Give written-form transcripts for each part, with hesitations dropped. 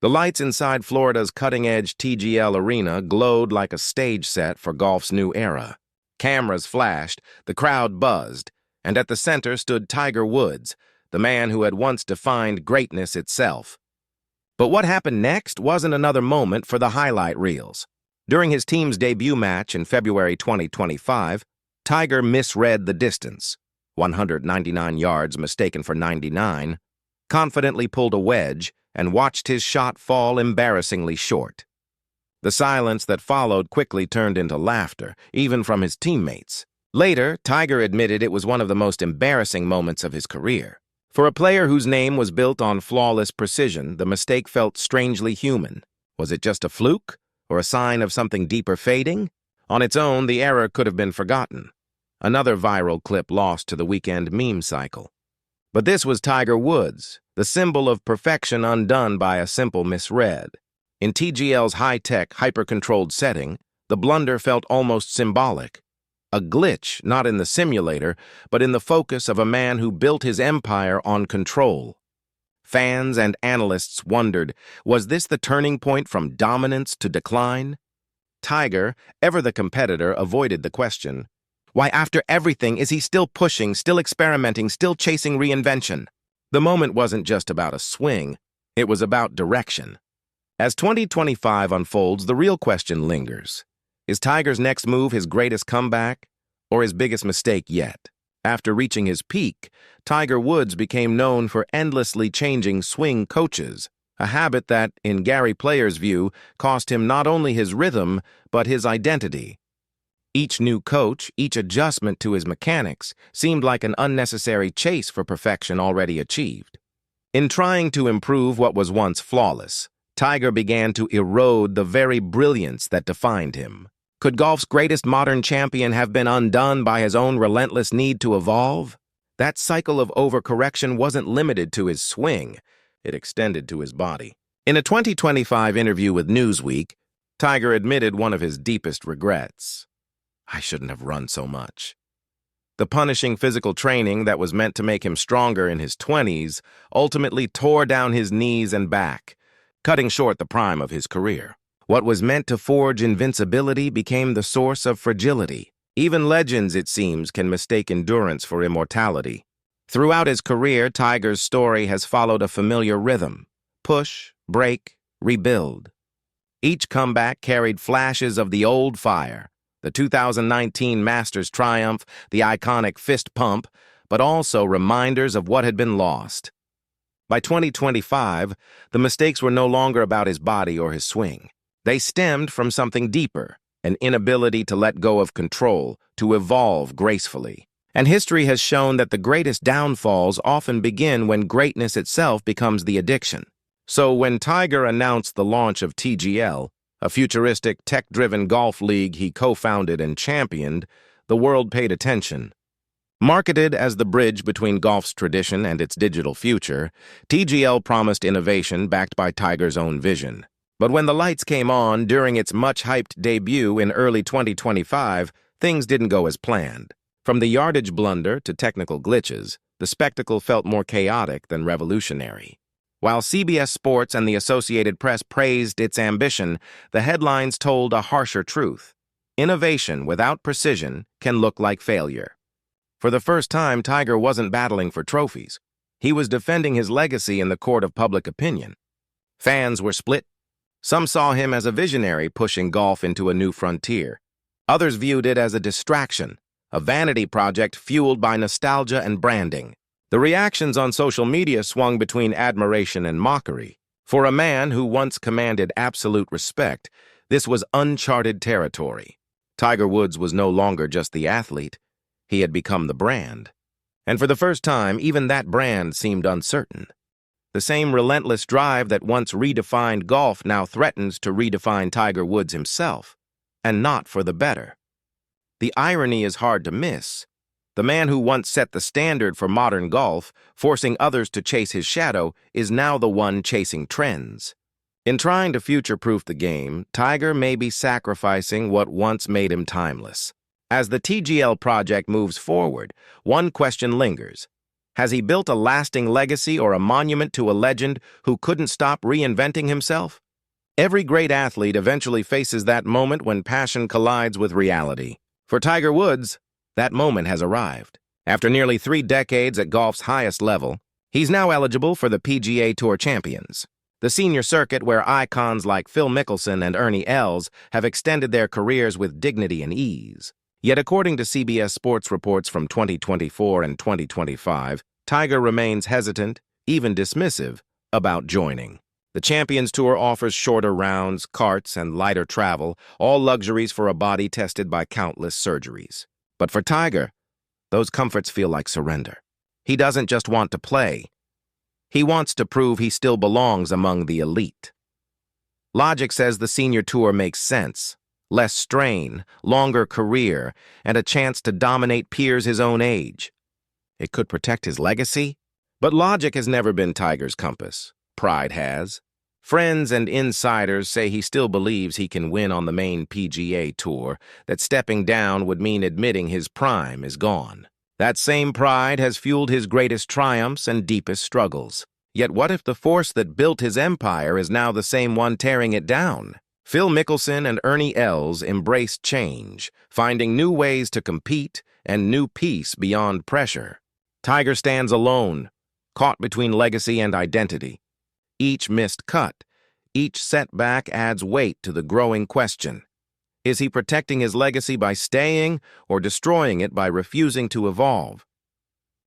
The lights inside Florida's cutting-edge TGL arena glowed like a stage set for golf's new era. Cameras flashed, the crowd buzzed, and at the center stood Tiger Woods, the man who had once defined greatness itself. But what happened next wasn't another moment for the highlight reels. During his team's debut match in February 2025, Tiger misread the distance, 199 yards mistaken for 99, confidently pulled a wedge, and watched his shot fall embarrassingly short. The silence that followed quickly turned into laughter, even from his teammates. Later, Tiger admitted it was one of the most embarrassing moments of his career. For a player whose name was built on flawless precision, the mistake felt strangely human. Was it just a fluke, or a sign of something deeper fading? On its own, the error could have been forgotten. Another viral clip lost to the weekend meme cycle. But this was Tiger Woods, the symbol of perfection undone by a simple misread. In TGL's high-tech, hyper-controlled setting, the blunder felt almost symbolic. A glitch, not in the simulator, but in the focus of a man who built his empire on control. Fans and analysts wondered, was this the turning point from dominance to decline? Tiger, ever the competitor, avoided the question. Why, after everything, is he still pushing, still experimenting, still chasing reinvention? The moment wasn't just about a swing, it was about direction. As 2025 unfolds, the real question lingers. Is Tiger's next move his greatest comeback, or his biggest mistake yet? After reaching his peak, Tiger Woods became known for endlessly changing swing coaches, a habit that, in Gary Player's view, cost him not only his rhythm, but his identity. Each new coach, each adjustment to his mechanics, seemed like an unnecessary chase for perfection already achieved. In trying to improve what was once flawless, Tiger began to erode the very brilliance that defined him. Could golf's greatest modern champion have been undone by his own relentless need to evolve? That cycle of overcorrection wasn't limited to his swing, it extended to his body. In a 2025 interview with Newsweek, Tiger admitted one of his deepest regrets. I shouldn't have run so much. The punishing physical training that was meant to make him stronger in his 20s ultimately tore down his knees and back, cutting short the prime of his career. What was meant to forge invincibility became the source of fragility. Even legends, it seems, can mistake endurance for immortality. Throughout his career, Tiger's story has followed a familiar rhythm: push, break, rebuild. Each comeback carried flashes of the old fire, the 2019 Masters triumph, the iconic fist pump, but also reminders of what had been lost. By 2025, the mistakes were no longer about his body or his swing. They stemmed from something deeper, an inability to let go of control, to evolve gracefully. And history has shown that the greatest downfalls often begin when greatness itself becomes the addiction. So when Tiger announced the launch of TGL, a futuristic, tech-driven golf league he co-founded and championed, the world paid attention. Marketed as the bridge between golf's tradition and its digital future, TGL promised innovation backed by Tiger's own vision. But when the lights came on during its much-hyped debut in early 2025, things didn't go as planned. From the yardage blunder to technical glitches, the spectacle felt more chaotic than revolutionary. While CBS Sports and the Associated Press praised its ambition, the headlines told a harsher truth. Innovation without precision can look like failure. For the first time, Tiger wasn't battling for trophies. He was defending his legacy in the court of public opinion. Fans were split. Some saw him as a visionary pushing golf into a new frontier. Others viewed it as a distraction, a vanity project fueled by nostalgia and branding. The reactions on social media swung between admiration and mockery. For a man who once commanded absolute respect, this was uncharted territory. Tiger Woods was no longer just the athlete. He had become the brand. And for the first time, even that brand seemed uncertain. The same relentless drive that once redefined golf now threatens to redefine Tiger Woods himself, and not for the better. The irony is hard to miss. The man who once set the standard for modern golf, forcing others to chase his shadow, is now the one chasing trends. In trying to future-proof the game, Tiger may be sacrificing what once made him timeless. As the TGL project moves forward, one question lingers. Has he built a lasting legacy or a monument to a legend who couldn't stop reinventing himself? Every great athlete eventually faces that moment when passion collides with reality. For Tiger Woods, that moment has arrived. After nearly 3 decades at golf's highest level, he's now eligible for the PGA Tour Champions, the senior circuit where icons like Phil Mickelson and Ernie Els have extended their careers with dignity and ease. Yet according to CBS Sports reports from 2024 and 2025, Tiger remains hesitant, even dismissive, about joining. The Champions Tour offers shorter rounds, carts, and lighter travel, all luxuries for a body tested by countless surgeries. But for Tiger, those comforts feel like surrender. He doesn't just want to play. He wants to prove he still belongs among the elite. Logic says the senior tour makes sense. Less strain, longer career, and a chance to dominate peers his own age. It could protect his legacy? But logic has never been Tiger's compass. Pride has. Friends and insiders say he still believes he can win on the main PGA Tour, that stepping down would mean admitting his prime is gone. That same pride has fueled his greatest triumphs and deepest struggles. Yet what if the force that built his empire is now the same one tearing it down? Phil Mickelson and Ernie Els embraced change, finding new ways to compete and new peace beyond pressure. Tiger stands alone, caught between legacy and identity. Each missed cut, each setback adds weight to the growing question. Is he protecting his legacy by staying or destroying it by refusing to evolve?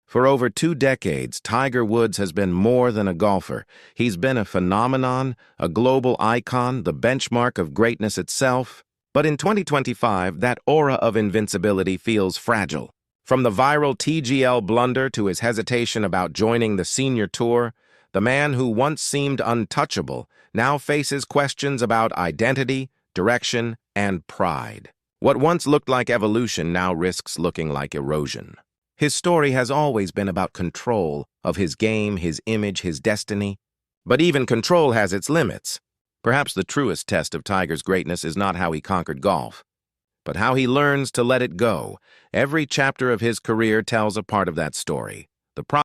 For over 2 decades, Tiger Woods has been more than a golfer. He's been a phenomenon, a global icon, the benchmark of greatness itself. But in 2025, that aura of invincibility feels fragile. From the viral TGL blunder to his hesitation about joining the senior tour, the man who once seemed untouchable now faces questions about identity, direction, and pride. What once looked like evolution now risks looking like erosion. His story has always been about control of his game, his image, his destiny. But even control has its limits. Perhaps the truest test of Tiger's greatness is not how he conquered golf, but how he learns to let it go. Every chapter of his career tells a part of that story. The